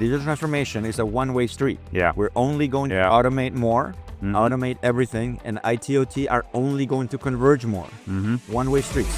Digital transformation is a one-way street. Yeah. We're only going to automate more, automate everything, and IT/OT are only going to converge more. One-way streets.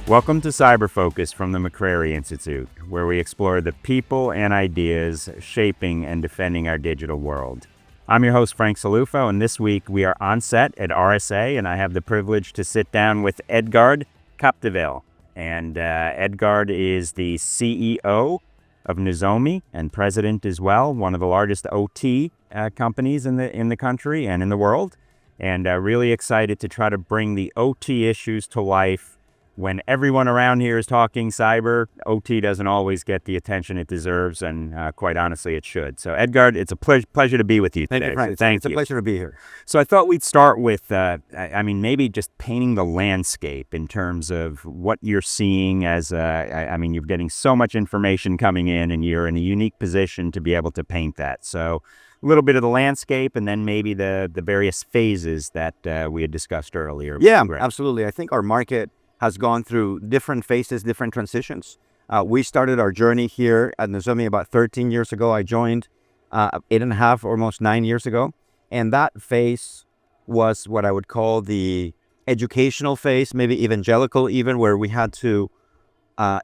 Welcome to Cyber Focus from the McCrary Institute, where we explore the people and ideas shaping and defending our digital world. I'm your host, Frank Cilluffo, and this week we are on set at RSA, and I have the privilege to sit down with Edgard Capdevielle. And Edgard is the CEO of Nozomi and president as well, one of the largest OT companies in the country and in the world. And really excited to try to bring the OT issues to life. When everyone around here is talking cyber, OT doesn't always get the attention it deserves, and quite honestly, it should. So, Edgard, it's a pleasure to be with you today. Thank you, Frank. Thank it's you. a pleasure to be here. So I thought we'd start with, maybe just painting the landscape in terms of what you're seeing as, you're getting so much information coming in, and you're in a unique position to be able to paint that. So a little bit of the landscape, and then maybe the various phases that we had discussed earlier. Yeah, absolutely. I think our market has gone through different phases, different transitions. We started our journey here at Nozomi about 13 years ago. I joined 8.5, almost 9 years ago. And that phase was what I would call the educational phase, maybe evangelical even, where we had to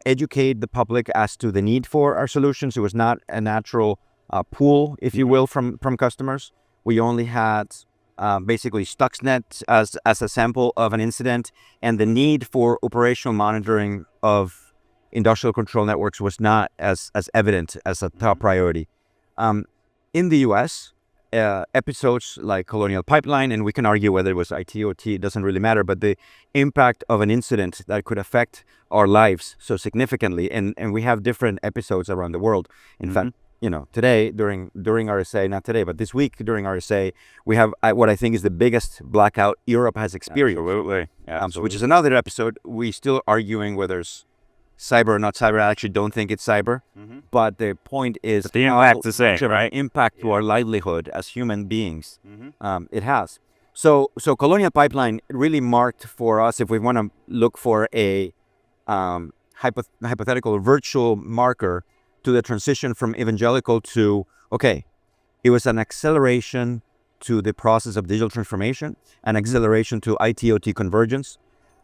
educate the public as to the need for our solutions. It was not a natural pool, if you will, from customers. We only had basically Stuxnet as a sample of an incident, and the need for operational monitoring of industrial control networks was not as evident as a top priority. In the US, episodes like Colonial Pipeline, and we can argue whether it was IT/OT, it doesn't really matter, but the impact of an incident that could affect our lives so significantly, and we have different episodes around the world. In fact, today during RSA, not today, but this week during RSA, we have what I think is the biggest blackout Europe has experienced. Absolutely. Which is another episode. We still arguing whether it's cyber or not cyber. I actually don't think it's cyber, but the point is the impact's the same, right? Impact to our livelihood as human beings. It has. So Colonial Pipeline really marked for us, if we want to look for a hypothetical virtual marker to the transition from evangelical to, it was an acceleration to the process of digital transformation, an acceleration to IT/OT convergence.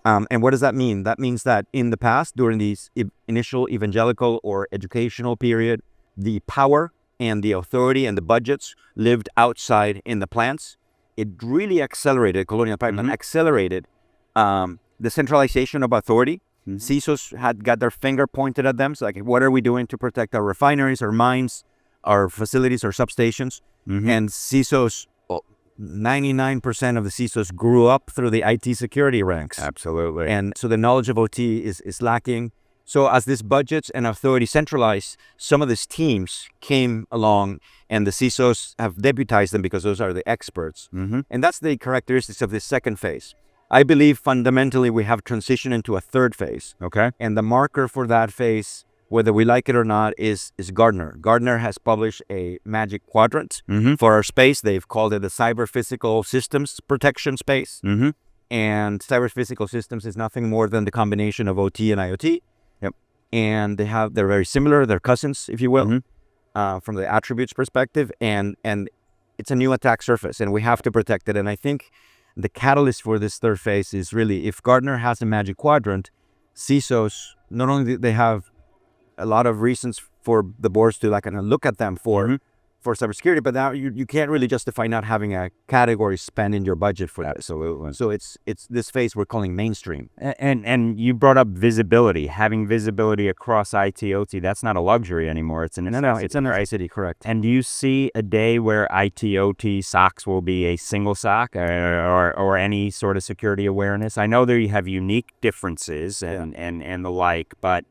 And what does that mean? That means that in the past, during these initial evangelical or educational period, the power and the authority and the budgets lived outside in the plants. It really accelerated, Colonial Pipeline accelerated the centralization of authority. CISOs had got their finger pointed at them. So like, what are we doing to protect our refineries, our mines, our facilities, our substations? And CISOs, 99% of the CISOs grew up through the IT security ranks. Absolutely. And so the knowledge of OT is lacking. So as these budgets and authority centralized, some of these teams came along, and the CISOs have deputized them because those are the experts. And that's the characteristics of this second phase. I believe fundamentally we have transitioned into a third phase. And the marker for that phase, whether we like it or not, is Gartner. Gartner has published a magic quadrant for our space. They've called it the cyber physical systems protection space. And cyber physical systems is nothing more than the combination of OT and IoT. And they're very similar. They're cousins, if you will, from the attributes perspective. And it's a new attack surface, and we have to protect it. And I think the catalyst for this third phase is really, if Gartner has a magic quadrant, CISOs, not only do they have a lot of reasons for the boards to look at them for cybersecurity, but now you can't really justify not having a category spend in your budget for that. Absolutely. So it's this phase we're calling mainstream. And you brought up visibility. Having visibility across IT/OT, that's not a luxury anymore. It's an necessity. No, it's a necessity, correct. And do you see a day where IT/OT SOCs will be a single SOC or any sort of security awareness? I know there you have unique differences and the like, but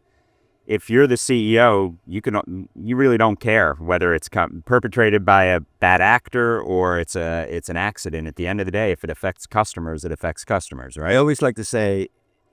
if you're the CEO, you really don't care whether it's perpetrated by a bad actor or it's an accident. At the end of the day, if it affects customers, it affects customers, right? I always like to say,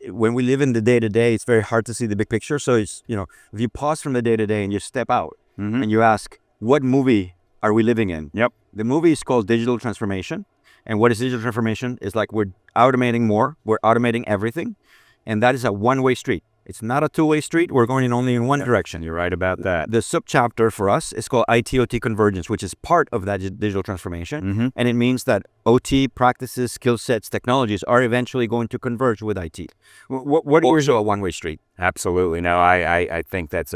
when we live in the day-to-day, it's very hard to see the big picture. So it's, if you pause from the day-to-day and you step out and you ask, what movie are we living in? The movie is called Digital Transformation. And what is digital transformation? It's like we're automating more, we're automating everything. And that is a one-way street. It's not a two-way street. We're going in only in one direction. You're right about that. The subchapter for us is called IT/OT Convergence, which is part of that digital transformation. And it means that OT practices, skill sets, technologies are eventually going to converge with IT. What is a one-way street? Absolutely. No, I think that's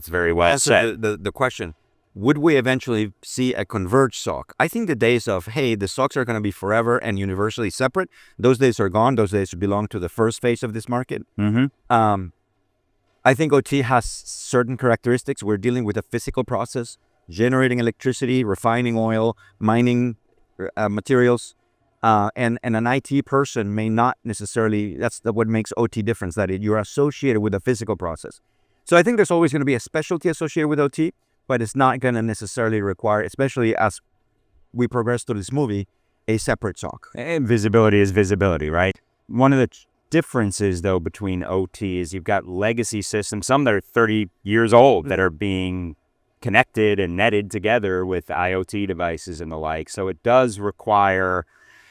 very well said. The question, would we eventually see a converged SOC? I think the days of, hey, the SOCs are going to be forever and universally separate, those days are gone. Those days belong to the first phase of this market. I think OT has certain characteristics. We're dealing with a physical process, generating electricity, refining oil, mining materials, and an IT person may not necessarily, that's what makes OT different, that you're associated with a physical process. So I think there's always going to be a specialty associated with OT, but it's not going to necessarily require, especially as we progress through this movie, a separate SOC. And visibility is visibility, right? One of the differences, though, between OT is you've got legacy systems, some that are 30 years old, that are being connected and netted together with IoT devices and the like. So it does require,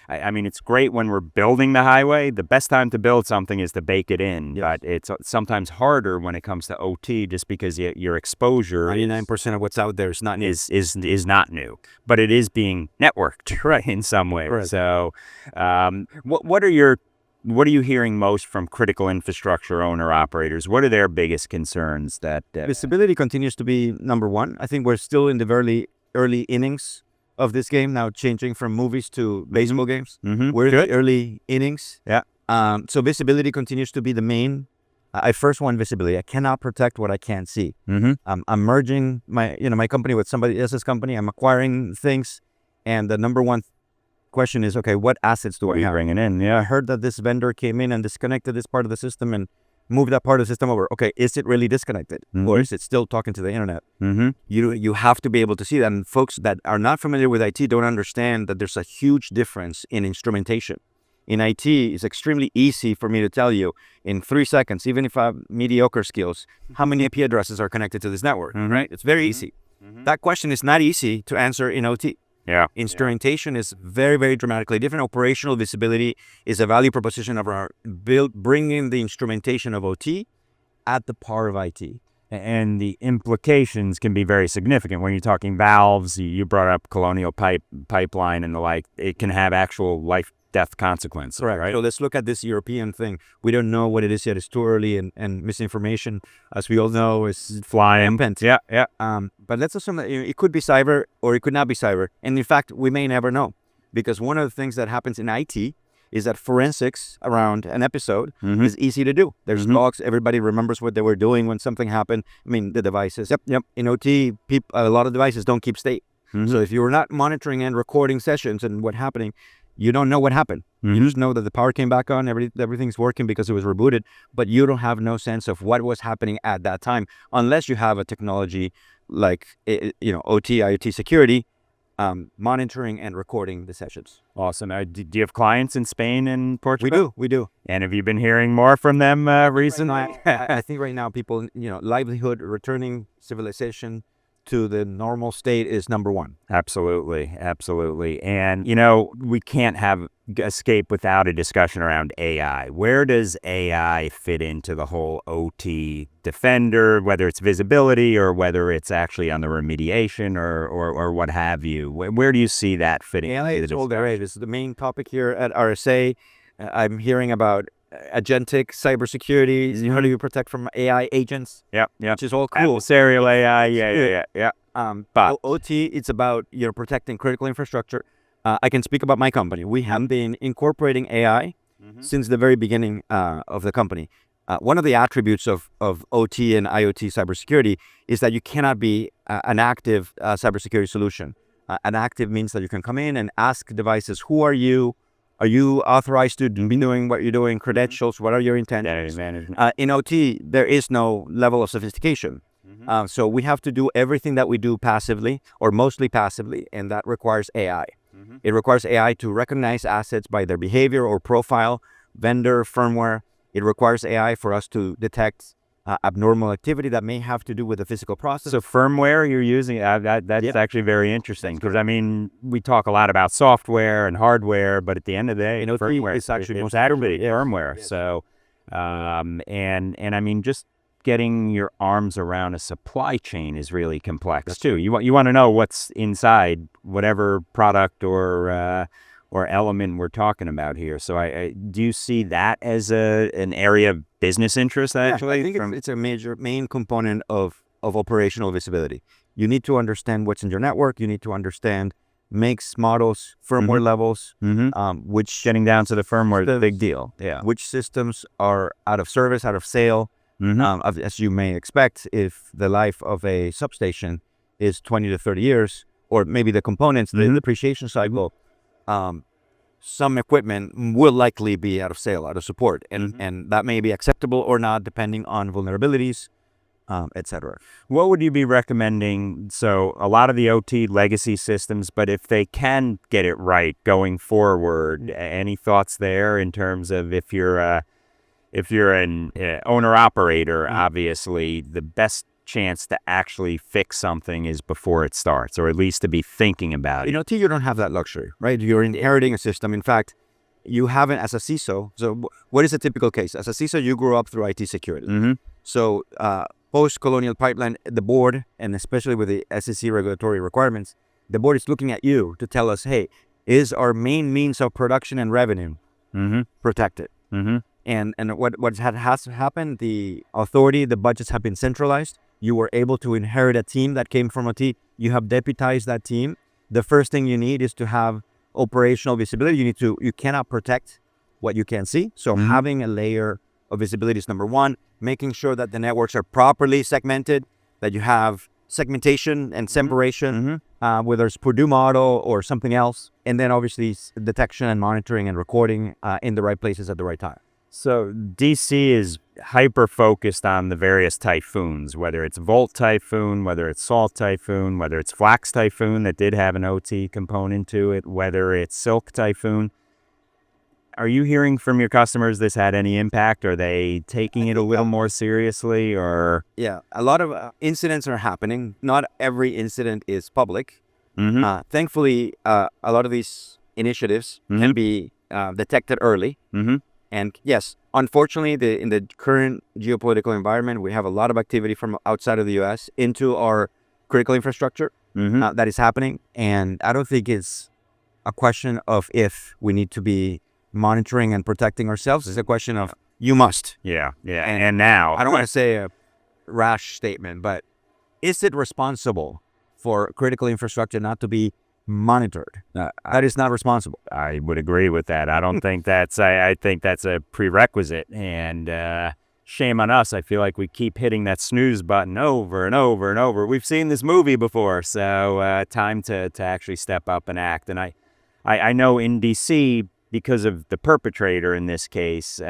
I mean, it's great when we're building the highway. The best time to build something is to bake it in. But it's sometimes harder when it comes to OT just because your exposure 99% of what's out there is not new. Is not new, but it is being networked, right, in some way. Correct. So what are you hearing most from critical infrastructure owner operators? What are their biggest concerns? Visibility continues to be number one. I think we're still in the very early innings of this game, now changing from movies to baseball games. We're in the early innings. So visibility continues to be the main. I first want visibility. I cannot protect what I can't see. I'm merging my company with somebody else's company. I'm acquiring things, and the number one question is, okay, what assets do I have? Bringing in? I heard that this vendor came in and disconnected this part of the system and moved that part of the system over. Okay, is it really disconnected, or is it still talking to the internet? You have to be able to see that. And folks that are not familiar with IT don't understand that there's a huge difference in instrumentation. In IT, it's extremely easy for me to tell you in 3 seconds, even if I have mediocre skills, how many IP addresses are connected to this network, right? It's very easy. That question is not easy to answer in OT. Instrumentation is very, very dramatically different. Operational visibility is a value proposition of our bringing the instrumentation of OT at the par of IT. And the implications can be very significant. When you're talking valves, you brought up Colonial Pipeline and the like, it can have actual life-death consequences. Right? So let's look at this European thing. We don't know what it is yet. It's too early, and misinformation, as we all know, is flying. Rampant. But let's assume that it could be cyber or it could not be cyber. And in fact, we may never know, because one of the things that happens in IT is that forensics around an episode is easy to do. There's logs. Everybody remembers what they were doing when something happened. I mean, the devices. In OT, a lot of devices don't keep state. So if you're not monitoring and recording sessions and what's happening, you don't know what happened. You just know that the power came back on, everything's working because it was rebooted, but you don't have no sense of what was happening at that time, unless you have a technology like OT, IoT security, monitoring and recording the sessions. Awesome. Do you have clients in Spain and Portugal? We do. And have you been hearing more from them recently? I think right now people, livelihood, returning civilization to the normal state is number one. Absolutely. And, we can't escape without a discussion around AI. Where does AI fit into the whole OT defender, whether it's visibility or whether it's actually on the remediation or what have you? Where do you see that fitting? AI is all there. This is the main topic here at RSA. I'm hearing about agentic cybersecurity. How do you protect from AI agents? Which is all cool. Adversarial AI, But OT, it's about protecting critical infrastructure. I can speak about my company. We have been incorporating AI since the very beginning of the company. One of the attributes of OT and IoT cybersecurity is that you cannot be an active cybersecurity solution. An active means that you can come in and ask devices, who are you? Are you authorized to be doing what you're doing? Credentials? What are your intentions? In OT, there is no level of sophistication. So we have to do everything that we do passively, or mostly passively, and that requires AI. It requires AI to recognize assets by their behavior or profile, vendor, firmware. It requires AI for us to detect abnormal activity that may have to do with the physical process. So firmware you're using, that's actually very interesting, because we talk a lot about software and hardware, but at the end of the day, firmware is actually firmware. Yes. So And I mean, just getting your arms around a supply chain is really complex too. You want to know what's inside whatever product or element we're talking about here. So I do you see that as an area of business interest actually? I think it's a main component of operational visibility. You need to understand what's in your network. You need to understand makes, models, firmware levels, which Getting down to the firmware is a big deal. Yeah. which systems are out of service, out of sale. As you may expect, if the life of a substation is 20 to 30 years, or maybe the components, the depreciation cycle, some equipment will likely be out of sale, out of support, and that may be acceptable or not, depending on vulnerabilities, etc. What would you be recommending? So a lot of the OT legacy systems, but if they can get it right going forward, any thoughts there in terms of if you're an owner operator, obviously the best chance to actually fix something is before it starts, or at least to be thinking about it. You don't have that luxury, right? You're inheriting a system. In fact, you haven't, as a CISO. So what is a typical case? As a CISO, you grew up through IT security. So post-colonial pipeline, the board, and especially with the SEC regulatory requirements, the board is looking at you to tell us, hey, is our main means of production and revenue protected? And what has happened, the authority, the budgets have been centralized. You were able to inherit a team that came from OT. You have deputized that team. The first thing you need is to have operational visibility. You cannot protect what you can't see. So having a layer of visibility is number one. Making sure that the networks are properly segmented, that you have segmentation and separation, whether it's Purdue model or something else. And then obviously detection and monitoring and recording in the right places at the right time. So DC is hyper-focused on the various Typhoons, whether it's Volt Typhoon, whether it's Salt Typhoon, whether it's Flax Typhoon that did have an OT component to it, whether it's Silk Typhoon. Are you hearing from your customers this had any impact? Are they taking it a little more seriously? Or Yeah, a lot of incidents are happening. Not every incident is public. Thankfully, a lot of these initiatives can be detected early. And yes, unfortunately, in the current geopolitical environment, we have a lot of activity from outside of the U.S. into our critical infrastructure that is happening. And I don't think it's a question of if we need to be monitoring and protecting ourselves. It's a question of you must. Yeah. And now, I don't want to say a rash statement, but is it responsible for critical infrastructure not to be monitored? That is not responsible. I would agree with that. I don't think that's, I think that's a prerequisite, and shame on us. I feel like we keep hitting that snooze button over and over and over. We've seen this movie before, so time to actually step up and act. And I know in DC, because of the perpetrator in this case,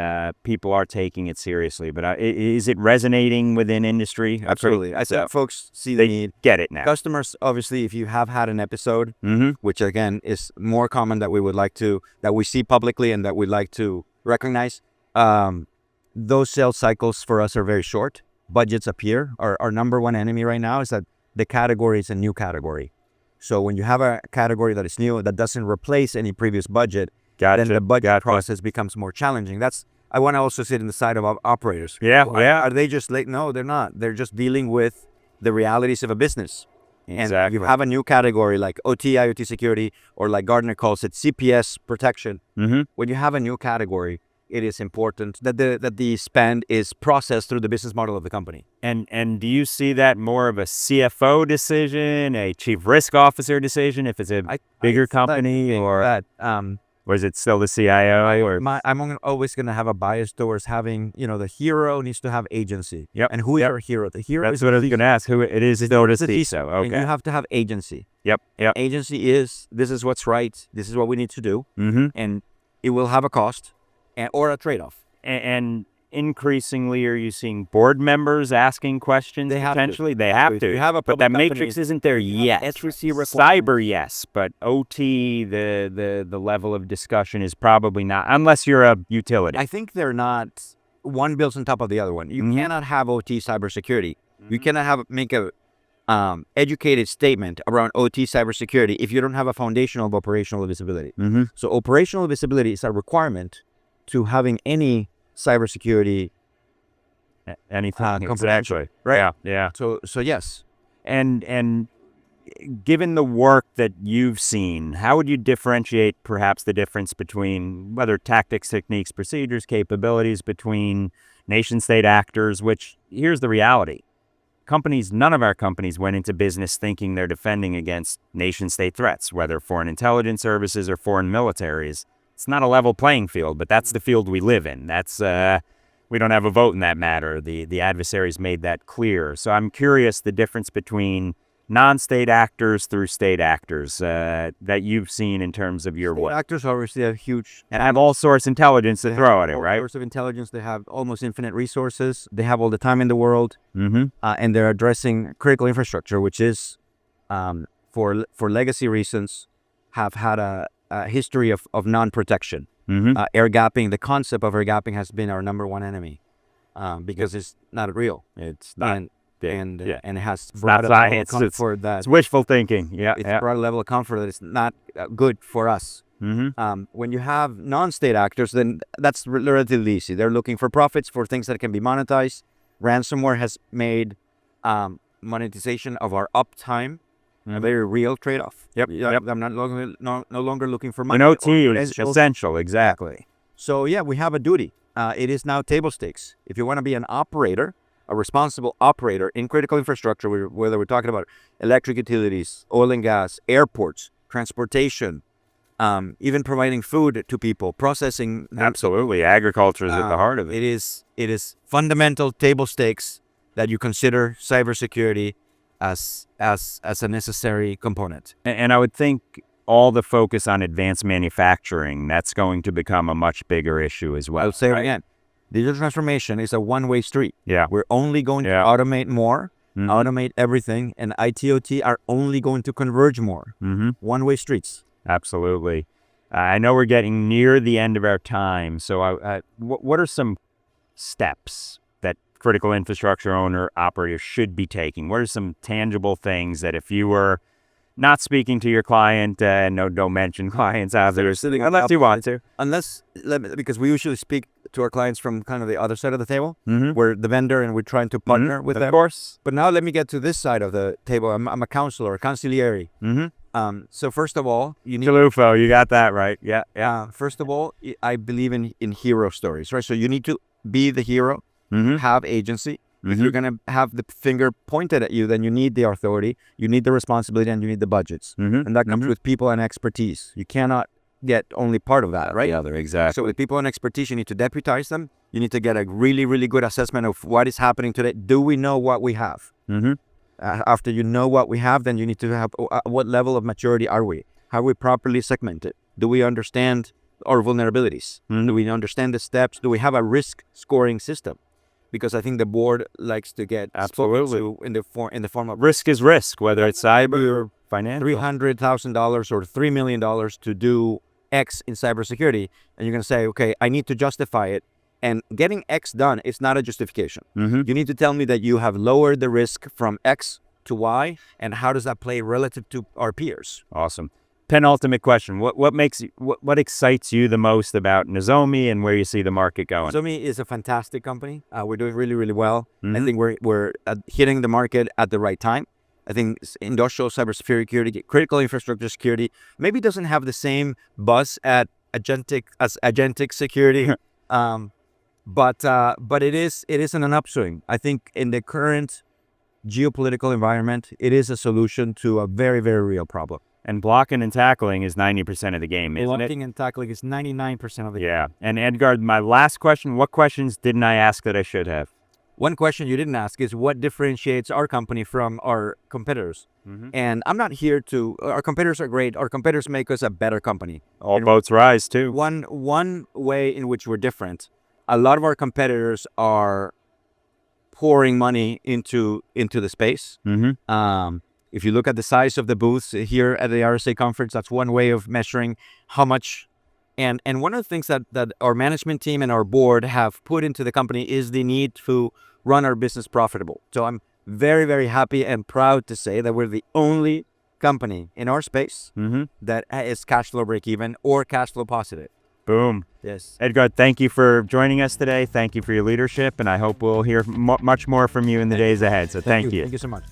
people are taking it seriously. But is it resonating within industry? Absolutely. I think folks see the need. Get it now. Customers, obviously, if you have had an episode, which again is more common that we see publicly and that we'd like to recognize, those sales cycles for us are very short. Budgets appear. Our number one enemy right now is that the category is a new category. So when you have a category that is new, that doesn't replace any previous budget, then the budget process becomes more challenging. I want to also sit in the side of operators. Are they just late? No, they're not. They're just dealing with the realities of a business. Exactly. And you have a new category like OT, IoT security, or like Gartner calls it CPS protection. When you have a new category, it is important that the spend is processed through the business model of the company. And do you see that more of a CFO decision, a chief risk officer decision, if it's a bigger company, or is it still the CIO? I'm always going to have a bias towards having, the hero needs to have agency. And who is our hero? The hero That's what I was going to ask. Who it is still the CISO. Okay. And you have to have agency. Yep. Agency is, this is what's right. This is what we need to do. And it will have a cost or a trade-off. And increasingly, are you seeing board members asking questions? They have to. But that matrix isn't there yet. Cyber, yes, but OT, the level of discussion is probably not, unless you're a utility. I think they're not. One builds on top of the other one. You cannot have OT cybersecurity. You cannot make a educated statement around OT cybersecurity if you don't have a foundation of operational visibility. So operational visibility is a requirement to having any cybersecurity Anything comprehension, right? Yeah. So yes. And given the work that you've seen, how would you differentiate perhaps the difference between whether tactics, techniques, procedures, capabilities between nation state actors, which here's the reality. None of our companies went into business thinking they're defending against nation state threats, whether foreign intelligence services or foreign militaries. It's not a level playing field, but that's the field we live in. We don't have a vote in that matter. The adversaries made that clear. So I'm curious the difference between non-state actors through state actors that you've seen in terms of your work. Actors obviously have huge And have all source intelligence to throw at it, right? All source of intelligence. They have almost infinite resources. They have all the time in the world, Mm-hmm. and they're addressing critical infrastructure, which is, for legacy reasons, have had a history of non-protection. Mm-hmm. Air gapping. The concept of air gapping has been our number one enemy, because it's not real. It's not. And it has not science. Comfort that It's wishful thinking. Yeah. it's brought a level of comfort that it's not good for us. Mm-hmm. When you have non-state actors, then that's relatively easy. They're looking for profits for things that can be monetized. Ransomware has made monetization of our uptime a very real trade-off. Yep. I'm no longer looking for money. An OT is essential. Exactly. So yeah, we have a duty. It is now table stakes. If you want to be an operator, a responsible operator in critical infrastructure, whether we're talking about electric utilities, oil and gas, airports, transportation, even providing food to people, processing. Absolutely. Agriculture is at the heart of it. It is fundamental table stakes that you consider cybersecurity as a necessary component. And I would think all the focus on advanced manufacturing, that's going to become a much bigger issue as well. I'll say it again. Digital transformation is a one-way street. Yeah. We're only going to automate more, Mm-hmm. automate everything, and IT/OT are only going to converge more. Mm-hmm. One-way streets. Absolutely. I know we're getting near the end of our time. So what are some steps that critical infrastructure owner operators should be taking? What are some tangible things that if you were not speaking to your client, no, don't mention clients out there, unless you want to. Because we usually speak to our clients from kind of the other side of the table. Mm-hmm. We're the vendor and we're trying to partner with them. Of course. But now let me get to this side of the table. I'm a counselor, a consigliere. Mm-hmm. So first of all, you need Cilluffo, you got that right. Yeah. First of all, I believe in hero stories, right? So you need to be the hero, Mm-hmm. have agency. If Mm-hmm. you're going to have the finger pointed at you, then you need the authority, you need the responsibility, and you need the budgets. Mm-hmm. And that comes with people and expertise. You cannot get only part of that, right? The other, exactly. So with people and expertise, you need to deputize them. You need to get a really, really good assessment of what is happening today. Do we know what we have? Mm-hmm. After you know what we have, then you need to have what level of maturity are we? How are we properly segmented? Do we understand our vulnerabilities? Mm-hmm. Do we understand the steps? Do we have a risk scoring system? Because I think the board likes to get Absolutely in the form of risk is risk, whether it's cyber or financial. $300,000 or $3 million to do X in cybersecurity, and you're going to say, okay, I need to justify it. And getting X done is not a justification. Mm-hmm. You need to tell me that you have lowered the risk from X to Y, and how does that play relative to our peers? Awesome. Penultimate question: What excites you the most about Nozomi and where you see the market going? Nozomi is a fantastic company. We're doing really, really well. Mm-hmm. I think we're hitting the market at the right time. I think industrial cybersecurity, critical infrastructure security, maybe doesn't have the same buzz as agentic security, but it is in an upswing. I think in the current geopolitical environment, it is a solution to a very, very real problem. And blocking and tackling is 90% of the game, isn't it? Blocking and tackling is 99% of the game. Yeah. And Edgard, my last question: what questions didn't I ask that I should have? One question you didn't ask is what differentiates our company from our competitors. Mm-hmm. And I'm not here to. Our competitors are great. Our competitors make us a better company. All boats rise too. One way in which we're different. A lot of our competitors are pouring money into the space. Mm-hmm. If you look at the size of the booths here at the RSA Conference, that's one way of measuring how much. And one of the things that our management team and our board have put into the company is the need to run our business profitable. So I'm very, very happy and proud to say that we're the only company in our space Mm-hmm. that is cash flow break even or cash flow positive. Boom. Yes. Edgard, thank you for joining us today. Thank you for your leadership, and I hope we'll hear much more from you in the days ahead. So thank you. Thank you so much.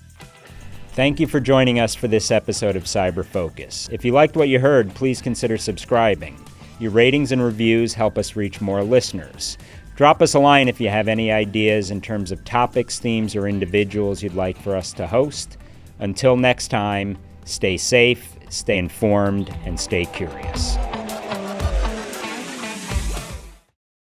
Thank you for joining us for this episode of Cyber Focus. If you liked what you heard, please consider subscribing. Your ratings and reviews help us reach more listeners. Drop us a line if you have any ideas in terms of topics, themes, or individuals you'd like for us to host. Until next time, stay safe, stay informed, and stay curious.